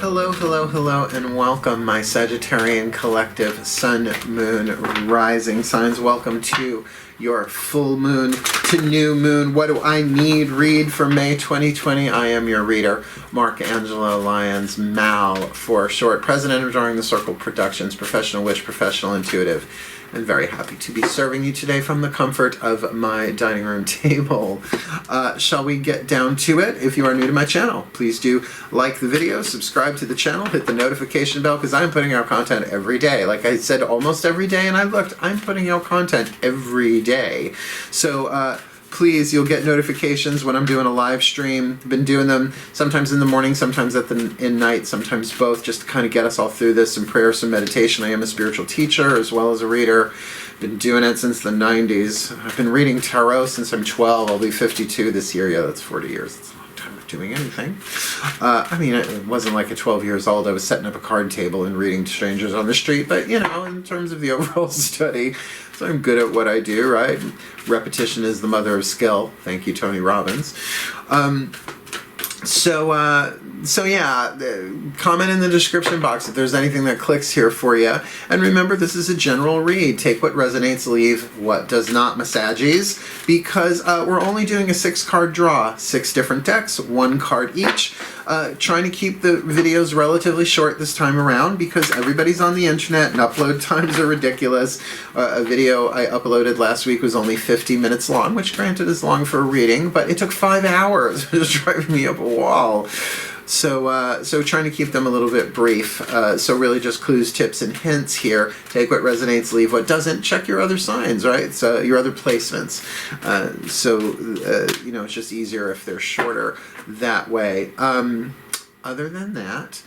Hello, hello, hello, and welcome, my Sagittarian collective sun, moon, rising signs. Welcome to your full moon to new moon. What do I need? Read for May 2020. I am your reader, Mark Angela Lyons, Mal for short, president of DrawingTheCircle Productions, professional witch, professional intuitive, and very happy to be serving you today from the comfort of my dining room table. Shall we get down to it? If you are new to my channel, please do like the video, subscribe to the channel, hit the notification bell, because I'm putting out content every day. Like I said, almost every day, and I looked, I'm putting out content every day. So please, you'll get notifications when I'm doing a live stream. I've been doing them sometimes in the morning, sometimes in night, sometimes both, just to kind of get us all through this, some prayer, some meditation. I am a spiritual teacher as well as a reader. Been doing it since the 90s. I've been reading tarot since I'm 12. I'll be 52 this year. Yeah, that's 40 years. That's a long time of doing anything. I mean, it wasn't like at 12 years old I was setting up a card table and reading to strangers on the street, but you know, in terms of the overall study, so I'm good at what I do, right? Repetition is the mother of skill. Thank you, Tony Robbins. So yeah, comment in the description box if there's anything that clicks here for you. And remember, this is a general read. Take what resonates, leave what does not, massages, because we're only doing a 6-card draw, 6 different decks, 1 card each. Trying to keep the videos relatively short this time around because everybody's on the internet and upload times are ridiculous. A video I uploaded last week was only 50 minutes long, which granted is long for a reading, but it took 5 hours. It was driving me up a wall. So trying to keep them a little bit brief. So really just clues, tips, and hints here. Take what resonates, leave what doesn't. Check your other signs, right? So your other placements. You know, it's just easier if they're shorter that way. Other than that,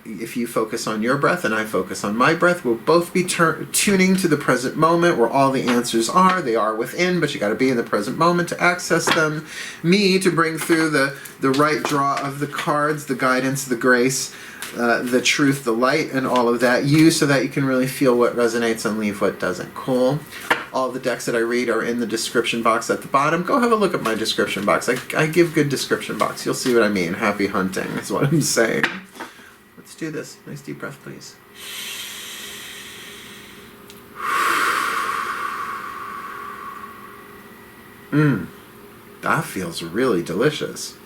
if you focus on your breath and I focus on my breath, we'll both be tuning to the present moment where all the answers are. They are within, but you got to be in the present moment to access them. Me to bring through the right draw of the cards, the guidance, the grace, the truth, the light, and all of that. You, so that you can really feel what resonates and leave what doesn't. Cool. All the decks that I read are in the description box at the bottom. Go have a look at my description box. I give good description box. You'll see what I mean. Happy hunting is what I'm saying. Let's do this. Nice deep breath, please. That feels really delicious.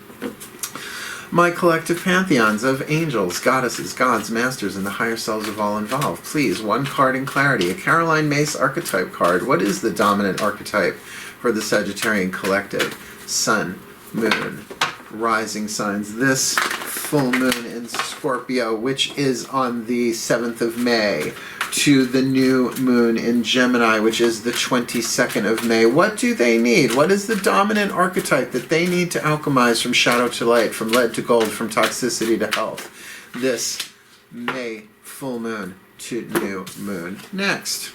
My collective pantheons of angels, goddesses, gods, masters, and the higher selves of all involved. Please, 1 card in clarity. A Caroline Mace archetype card. What is the dominant archetype for the Sagittarian collective? Sun, moon, rising signs. This full moon in Scorpio, which is on the 7th of May, to the new moon in Gemini, which is the 22nd of May. What do they need? What is the dominant archetype that they need to alchemize from shadow to light, from lead to gold, from toxicity to health? This May full moon to new moon. Next.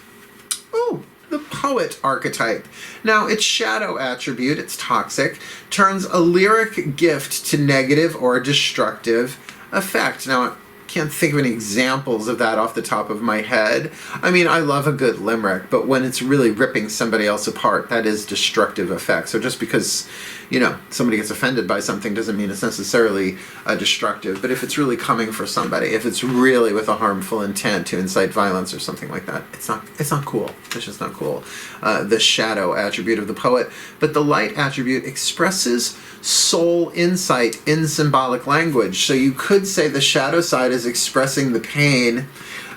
Ooh, the poet archetype. Now, its shadow attribute, it's toxic, turns a lyric gift to negative or destructive effect. Now, can't think of any examples of that off the top of my head. I mean, I love a good limerick, but when it's really ripping somebody else apart, that is destructive effect. So just because, you know, somebody gets offended by something doesn't mean it's necessarily destructive. But if it's really coming for somebody, if it's really with a harmful intent to incite violence or something like that, it's not cool. It's just not cool. The shadow attribute of the poet, but the light attribute expresses soul insight in symbolic language. So you could say the shadow side is expressing the pain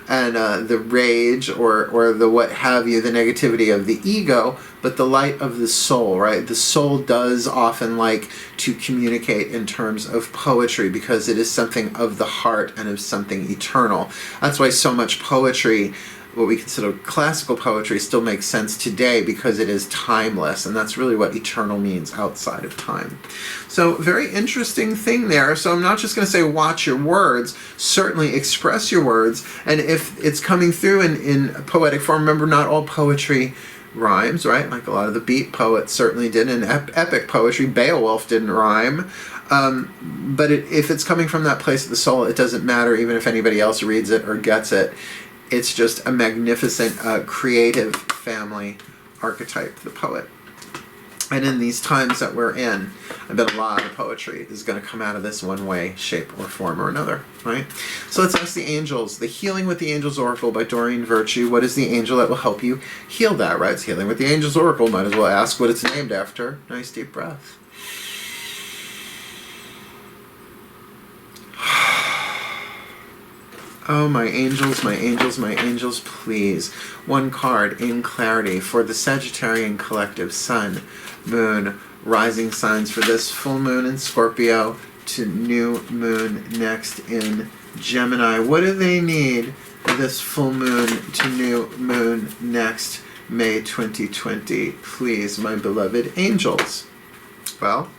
and the rage or the what have you, the negativity of the ego, but the light of the soul, right? The soul does often like to communicate in terms of poetry because it is something of the heart and of something eternal. That's why so much poetry, what we consider classical poetry, still makes sense today because it is timeless, and that's really what eternal means, outside of time. So very interesting thing there. So I'm not just going to say watch your words, certainly express your words, and if it's coming through in poetic form, remember not all poetry rhymes, right? Like a lot of the beat poets certainly did, in epic poetry, Beowulf didn't rhyme. But if it's coming from that place of the soul, it doesn't matter even if anybody else reads it or gets it. It's just a magnificent creative family archetype, the poet. And in these times that we're in, I bet a lot of poetry is going to come out of this one way, shape, or form or another, right? So let's ask the angels. The Healing with the Angels Oracle by Doreen Virtue. What is the angel that will help you heal that, right? It's Healing with the Angels Oracle. Might as well ask what it's named after. Nice deep breath. Oh, my angels, my angels, my angels, please. One card in clarity for the Sagittarian collective, Sun, Moon, rising signs for this full moon in Scorpio to new moon next in Gemini. What do they need for this full moon to new moon next May 2020? Please, my beloved angels. Well,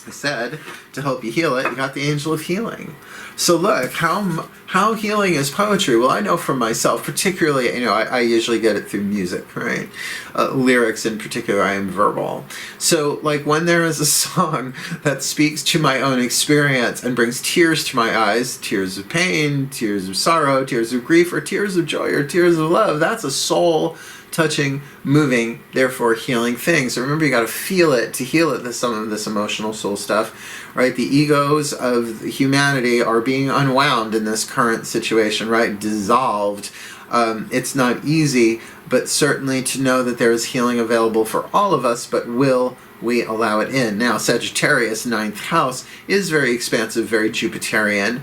I said to help you heal it, you got the angel of healing. So look, how healing is poetry? Well, I know from myself, particularly, I usually get it through music, right? Lyrics in particular, I am verbal. So like when there is a song that speaks to my own experience and brings tears to my eyes, tears of pain, tears of sorrow, tears of grief, or tears of joy, or tears of love, that's a soul touching, moving, therefore healing thing. So remember, you got to feel it to heal it. Some of this emotional soul stuff, right? The egos of humanity are being unwound in this current situation, right? Dissolved. It's not easy, but certainly to know that there is healing available for all of us, but will we allow it in? Now, Sagittarius, 9th house, is very expansive, very Jupiterian,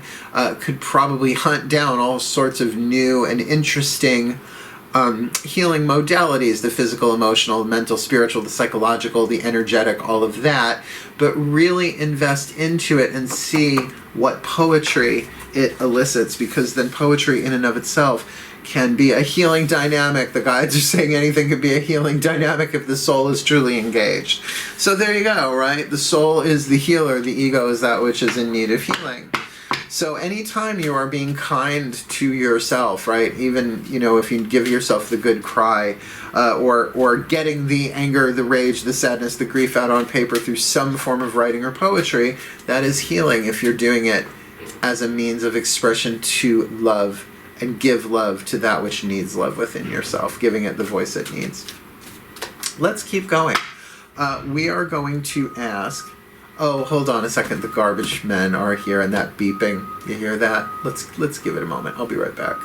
could probably hunt down all sorts of new and interesting healing modalities, the physical, emotional, mental, spiritual, the psychological, the energetic, all of that, but really invest into it and see what poetry it elicits, because then poetry in and of itself can be a healing dynamic. The guides are saying anything can be a healing dynamic if the soul is truly engaged. So there you go, right? The soul is the healer, the ego is that which is in need of healing. So anytime you are being kind to yourself, right, even, if you give yourself the good cry, or getting the anger, the rage, the sadness, the grief out on paper through some form of writing or poetry, that is healing if you're doing it as a means of expression to love and give love to that which needs love within yourself, giving it the voice it needs. Let's keep going. We are going to ask... Oh, hold on a second. The garbage men are here, and that beeping. You hear that? Let's give it a moment. I'll be right back.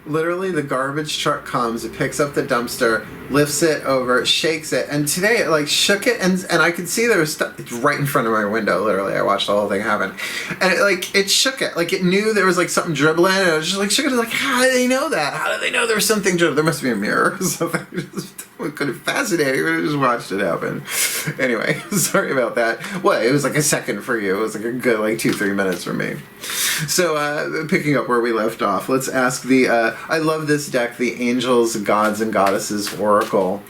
Literally, the garbage truck comes, it picks up the dumpster, lifts it over, shakes it, and today it shook it, and I could see there was stuff. It's right in front of my window. Literally, I watched the whole thing happen, and it shook it, it knew there was something dribbling, and it was just shook it. How do they know that? How do they know there was something dribbling? There must be a mirror or something. It could have fascinating. We just watched it happen. Anyway, sorry about that. Well, it was a second for you. It was a good 2-3 minutes for me. So picking up where we left off, let's ask the. I love this deck, the Angels, Gods, and Goddesses Oracle.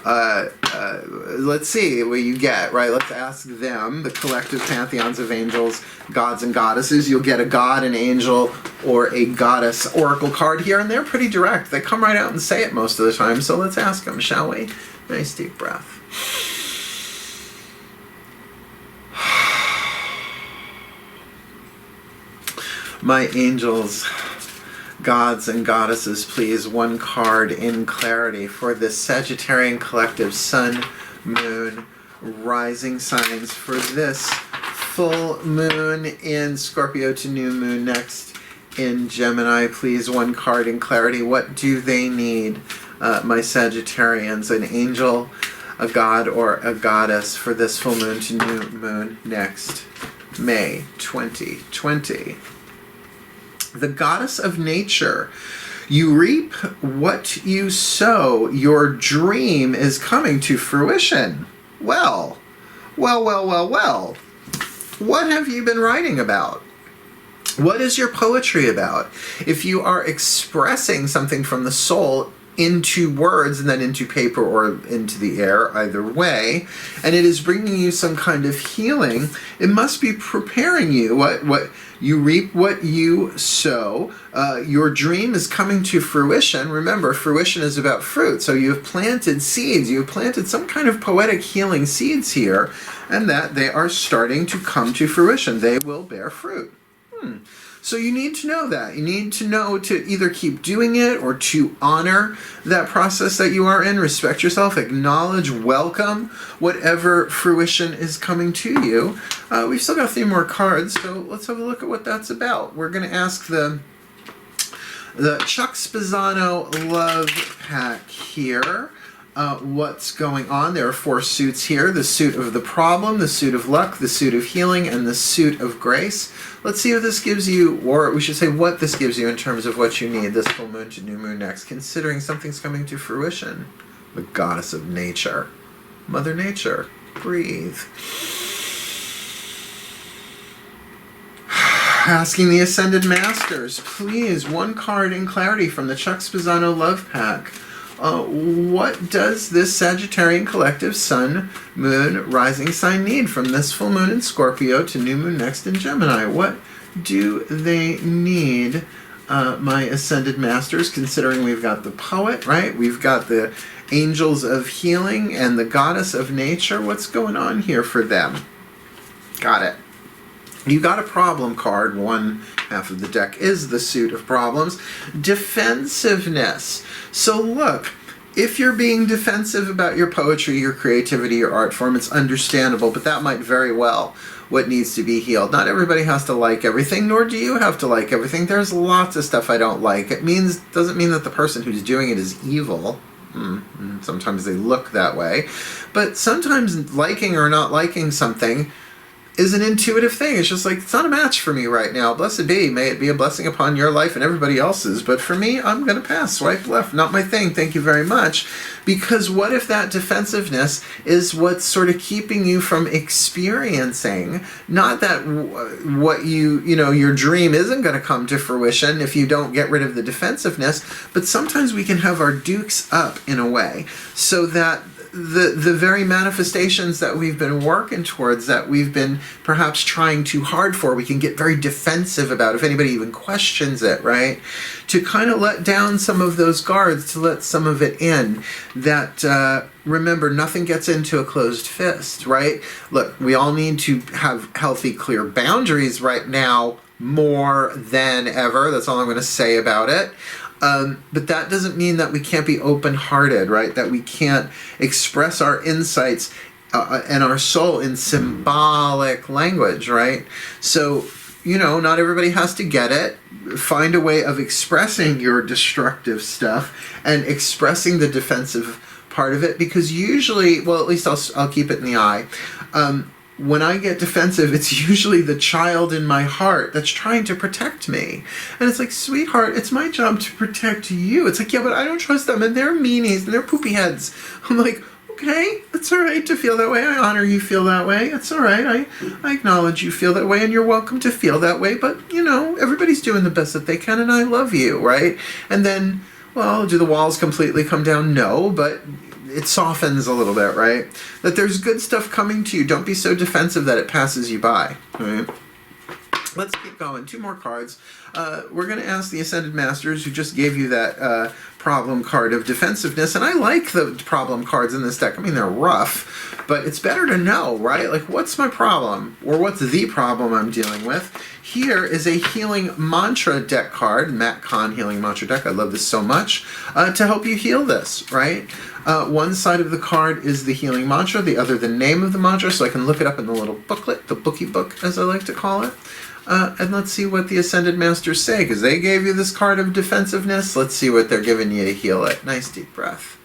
Let's see what you get, right? Let's ask them, the collective pantheons of angels, gods, and goddesses. You'll get a god, an angel, or a goddess oracle card here, and they're pretty direct. They come right out and say it most of the time, so let's ask them, shall we? Nice deep breath. My angels, gods and goddesses, please, one card in clarity for this Sagittarian collective, Sun, Moon, rising signs for this full moon in Scorpio to new moon next in Gemini. Please, one card in clarity. What do they need, my Sagittarians? An angel, a god, or a goddess for this full moon to new moon next May 2020. The goddess of nature. You reap what you sow. Your dream is coming to fruition. Well. What have you been writing about? What is your poetry about? If you are expressing something from the soul into words and then into paper or into the air, either way, and it is bringing you some kind of healing, it must be preparing you. What you reap what you sow. Your dream is coming to fruition. Remember, fruition is about fruit. So you have planted seeds. You have planted some kind of poetic healing seeds here, and that they are starting to come to fruition. They will bear fruit. So you need to know that. You need to know to either keep doing it or to honor that process that you are in. Respect yourself, acknowledge, welcome whatever fruition is coming to you. We've still got a few more cards, so let's have a look at what that's about. We're going to ask the Chuck Spezzano Love Pack here. What's going on? There are 4 suits here. The suit of the problem, the suit of luck, the suit of healing, and the suit of grace. Let's see what this gives you, or we should say what this gives you in terms of what you need this full moon to new moon next, considering something's coming to fruition. The goddess of nature. Mother Nature. Breathe. Asking the Ascended Masters, please, 1 card in clarity from the Chuck Spezzano Love Pack. What does this Sagittarian collective sun, moon, rising sign need from this full moon in Scorpio to new moon next in Gemini? What do they need, my Ascended Masters, considering we've got the poet, right? We've got the angels of healing and the goddess of nature. What's going on here for them? Got it. You got a problem card. 1 half of the deck is the suit of problems. Defensiveness. So look, if you're being defensive about your poetry, your creativity, your art form, it's understandable, but that might very well what needs to be healed. Not everybody has to like everything, nor do you have to like everything. There's lots of stuff I don't like. It doesn't mean that the person who's doing it is evil. Sometimes they look that way. But sometimes liking or not liking something is an intuitive thing. It's just like, it's not a match for me right now. Blessed be. May it be a blessing upon your life and everybody else's. But for me, I'm going to pass. Swipe left. Not my thing. Thank you very much. Because what if that defensiveness is what's sort of keeping you from experiencing, not that what your dream isn't going to come to fruition if you don't get rid of the defensiveness, but sometimes we can have our dukes up in a way so that the very manifestations that we've been working towards, that we've been perhaps trying too hard for, we can get very defensive about if anybody even questions it, right? To kind of let down some of those guards, to let some of it in. That, remember, nothing gets into a closed fist, right? Look, we all need to have healthy, clear boundaries right now more than ever. That's all I'm going to say about it. But that doesn't mean that we can't be open-hearted, right? That we can't express our insights and our soul in symbolic language, right? So, not everybody has to get it. Find a way of expressing your destructive stuff and expressing the defensive part of it, because usually, well, at least I'll keep it in the eye. When I get defensive, it's usually the child in my heart that's trying to protect me. And it's like, sweetheart, it's my job to protect you. It's like, yeah, but I don't trust them, and they're meanies, and they're poopy heads. I'm like, okay, it's all right to feel that way. I honor you feel that way. It's all right. I acknowledge you feel that way, and you're welcome to feel that way. But, everybody's doing the best that they can, and I love you, right? And then, well, do the walls completely come down? No, but it softens a little bit, right? That there's good stuff coming to you. Don't be so defensive that it passes you by, right? Let's keep going. 2 more cards. We're going to ask the Ascended Masters, who just gave you that problem card of defensiveness. And I like the problem cards in this deck. I mean, they're rough, but it's better to know, right? Like, what's my problem? Or what's the problem I'm dealing with? Here is a Healing Mantra deck card, Matt Kahn Healing Mantra deck. I love this so much. To help you heal this, right? One side of the card is the healing mantra, the other the name of the mantra, so I can look it up in the little booklet, the bookie book, as I like to call it. And let's see what the Ascended Masters say, because they gave you this card of defensiveness. Let's see what they're giving you to heal it. Nice deep breath.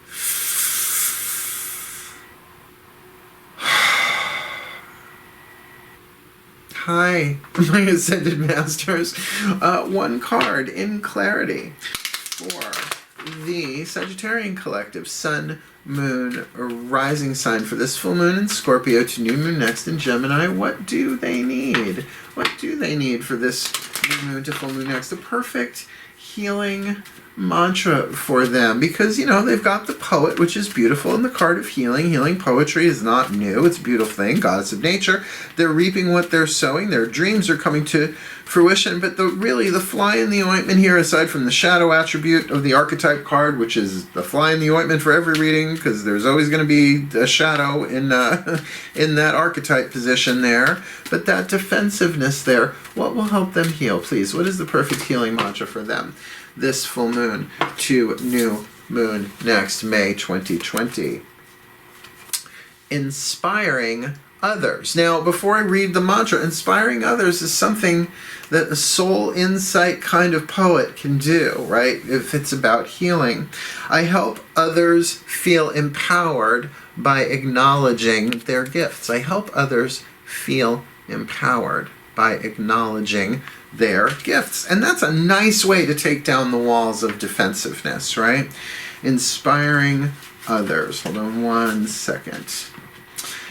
Hi, my Ascended Masters. 1 card in clarity for the Sagittarian collective, sun, moon, or rising sign for this full moon in Scorpio to new moon next in Gemini. What do they need? What do they need for this new moon to full moon next? The perfect healing mantra for them, because they've got the poet, which is beautiful, and the card of healing. Healing poetry is not new, it's a beautiful thing. Goddess of nature, they're reaping what they're sowing. Their dreams are coming to fruition. But the fly in the ointment here, aside from the shadow attribute of the archetype card, which is the fly in the ointment for every reading, because there's always going to be a shadow in that archetype position there, but that defensiveness there, what will help them heal, please? What is the perfect healing mantra for them this full moon to new moon next May 2020? Inspiring others. Now, before I read the mantra, inspiring others is something that a soul insight kind of poet can do, right? If it's about healing. I help others feel empowered by acknowledging their gifts. I help others feel empowered by acknowledging their gifts. And that's a nice way to take down the walls of defensiveness, right? Inspiring others. Hold on one second.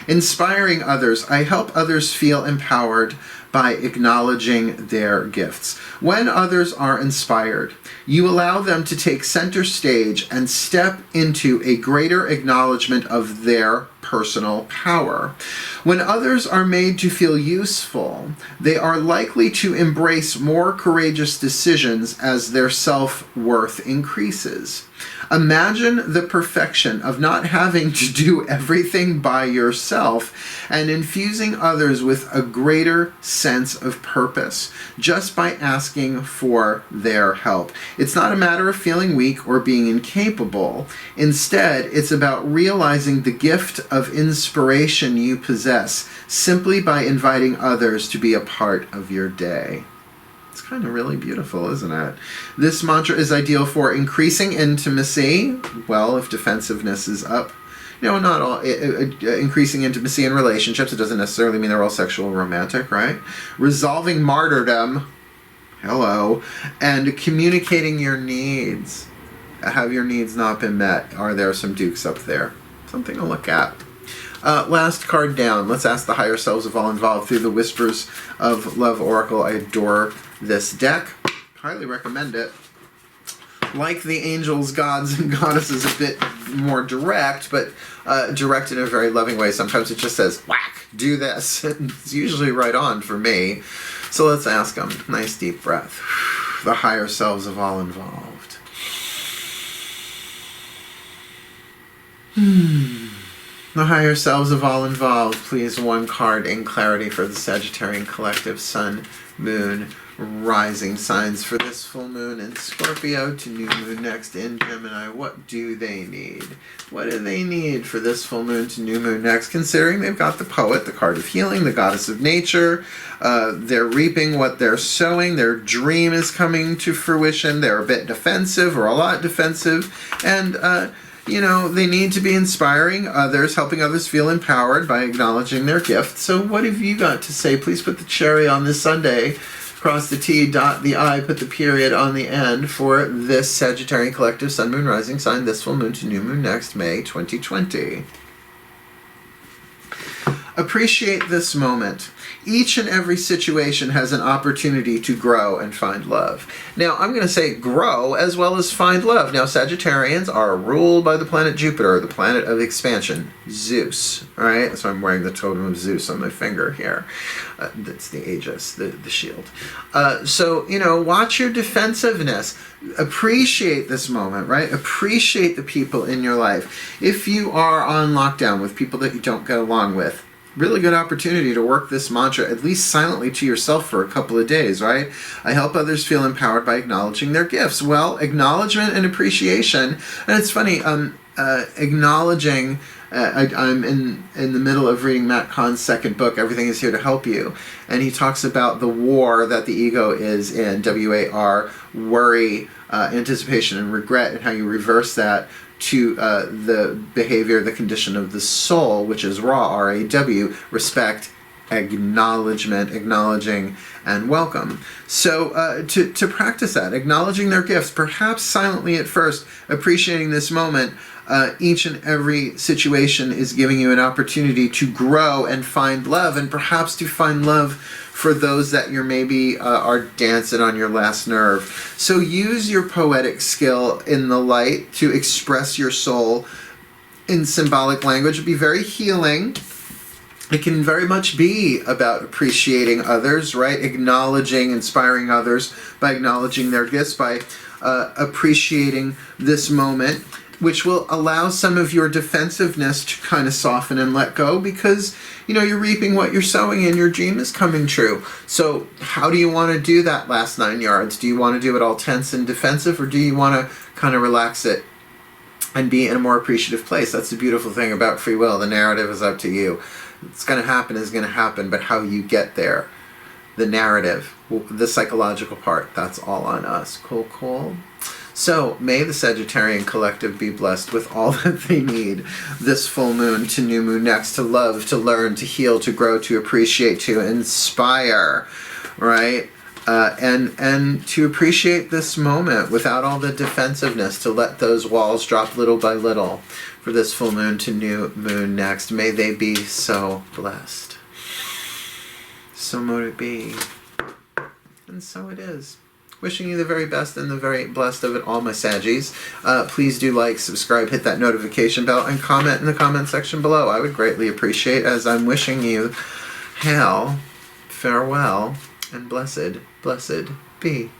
Inspiring others. I help others feel empowered by acknowledging their gifts. When others are inspired, you allow them to take center stage and step into a greater acknowledgement of their personal power. When others are made to feel useful, they are likely to embrace more courageous decisions as their self-worth increases. Imagine the perfection of not having to do everything by yourself and infusing others with a greater sense of purpose just by asking for their help. It's not a matter of feeling weak or being incapable. Instead, it's about realizing the gift of inspiration you possess simply by inviting others to be a part of your day. It's kind of really beautiful, isn't it? This mantra is ideal for increasing intimacy. Well, if defensiveness is up. Not all. Increasing intimacy in relationships. It doesn't necessarily mean they're all sexual or romantic, right? Resolving martyrdom. Hello. And communicating your needs. Have your needs not been met? Are there some dukes up there? Something to look at. Last card down. Let's ask the higher selves of all involved through the Whispers of Love Oracle. I adore this deck. Highly recommend it. Like the angels, gods, and goddesses, a bit more direct, but direct in a very loving way. Sometimes it just says, whack, do this. It's usually right on for me. So let's ask them. Nice deep breath. The higher selves of all involved. The higher selves of all involved, please one card in clarity for the Sagittarian collective, Sun, Moon, Rising signs for this full moon in Scorpio to new moon next in Gemini. What do they need? What do they need for this full moon to new moon next? Considering they've got the poet, the card of healing, the goddess of nature. They're reaping what they're sowing. Their dream is coming to fruition. They're a bit defensive or a lot defensive. And they need to be inspiring others, helping others feel empowered by acknowledging their gift. So what have you got to say? Please put the cherry on this Sunday. Cross the T, dot the I, put the period on the end for this Sagittarian collective Sun, Moon, Rising sign, this full moon to new moon next May 2020. Appreciate this moment. Each and every situation has an opportunity to grow and find love. Now, I'm going to say grow as well as find love. Now, Sagittarians are ruled by the planet Jupiter, the planet of expansion, Zeus. All right, so I'm wearing the totem of Zeus on my finger here. That's the Aegis, the shield. So, watch your defensiveness. Appreciate this moment, right? Appreciate the people in your life. If you are on lockdown with people that you don't get along with, really good opportunity to work this mantra, at least silently to yourself for a couple of days, right? I help others feel empowered by acknowledging their gifts. Well, acknowledgement and appreciation. And it's funny, acknowledging, I'm in the middle of reading Matt Kahn's second book, Everything is Here to Help You. And he talks about the war that the ego is in, WAR, worry, anticipation, and regret, and how you reverse that to the behavior, the condition of the soul, which is raw, R-A-W, respect, acknowledgement, acknowledging, and welcome. So to practice that, acknowledging their gifts, perhaps silently at first, appreciating this moment, Each and every situation is giving you an opportunity to grow and find love, and perhaps to find love for those that you're maybe are dancing on your last nerve. So use your poetic skill in the light to express your soul in symbolic language. It'll be very healing. It can very much be about appreciating others, right? Acknowledging, inspiring others by acknowledging their gifts, by appreciating this moment, which will allow some of your defensiveness to kind of soften and let go, because, you know, you're reaping what you're sowing and your dream is coming true. So how do you want to do that last 9 yards? Do you want to do it all tense and defensive, or do you want to kind of relax it and be in a more appreciative place? That's the beautiful thing about free will. The narrative is up to you. It's going to happen is going to happen, but how you get there, the narrative, the psychological part, that's all on us. Cool, cool. So may the Sagittarian collective be blessed with all that they need this full moon to new moon next, to love, to learn, to heal, to grow, to appreciate, to inspire, right? And to appreciate this moment without all the defensiveness, to let those walls drop little by little for this full moon to new moon next. May they be so blessed. So mote it be. And so it is. Wishing you the very best and the very blessed of it all, my Saggies. Please do like, subscribe, hit that notification bell, and comment in the comment section below. I would greatly appreciate, as I'm wishing you hail, farewell, and blessed, blessed be.